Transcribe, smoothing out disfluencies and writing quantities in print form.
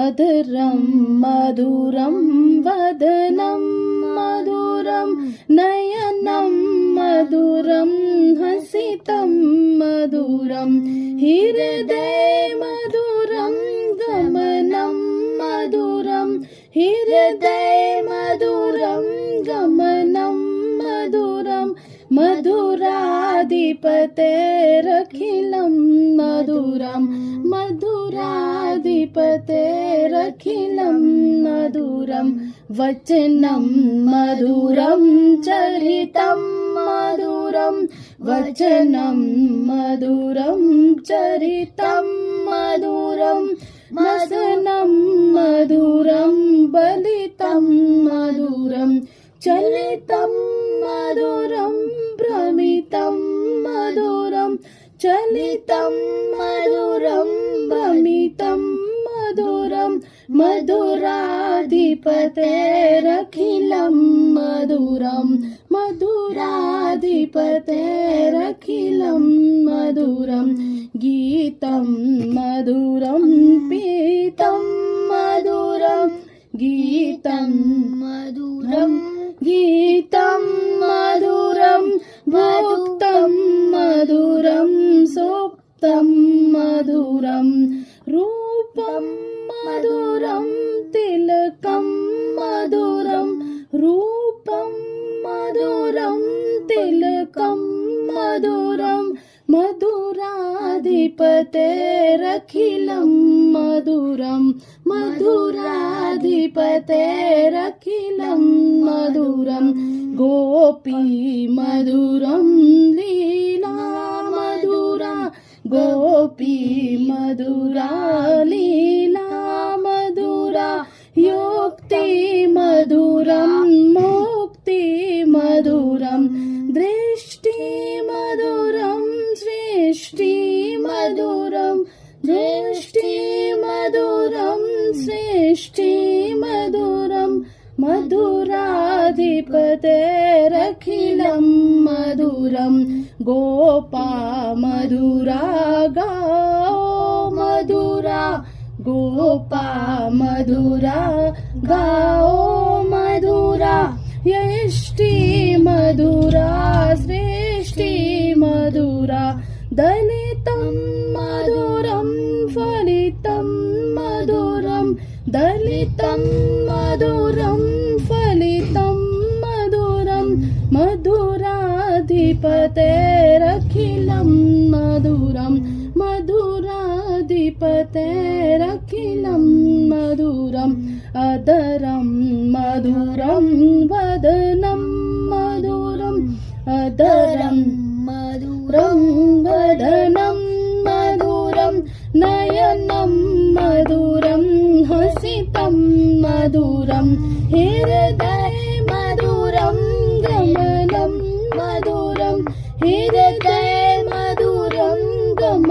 अधरं मधुरं वदनं मधुरं नयनं मधुरं हसितं मधुरं हृदये मधुरं गमनं मधुरं हृदये मधुरं गमनं मधुरं मधुराधिपतेरखिलं मधुरं मधुराधिपतेरखिलं मधुरं वचनं मधुरं चरितं मधुरं वचनं मधुरं चरितं मधुरं वसनं मधुरं बलितं मधुरं चलितं मधुरं भ्रमितं मधुरं चलितं मधुरं भ्रमितं मधुरं मधुराधिपतेरखिलं मधुरं मधुराधिपतेरखिलं मधुरं गीतं मधुरं पीतं मधुरं गीतं मधुरं गीतं मधुरं भुक्तं मधुरं सुप्तं मधुरं रूपं मधुरं तिलकं मधुरं रूपं मधुरं तिलकं मधुरं मधुराधिपतेरखिलं मधुरं मधुराधिपतेरखिलं मधुरं गोपी मधुरं लीला मधुरा गोपी मधुरा लीला मधुरा युक्ति मधुरं मुक्ति मधुरं दृष्टि मधुरं सृष्टि मधुरं दृष्टि मधुरं सृष्टि मधुरं मधुराधिपतेरखिलं मधुरं गोपा मधुरा गाओ मधुरा गोपा मधुरा गाओ मधुरा यष्टि मधुरा सृष्टि मधुरा दलितं मधुरं फलितं मधुरं दलितं मधुरं फलितं मधुरं मधुराधिपतेरखिलं मधुरं मधुराधिपतेरखिलं मधुरम् अधरं मधुरं वदनं मधुरम् अधरं मधुरं वदनं मधुरं नयनं मधुरं हसितं मधुरं हृदये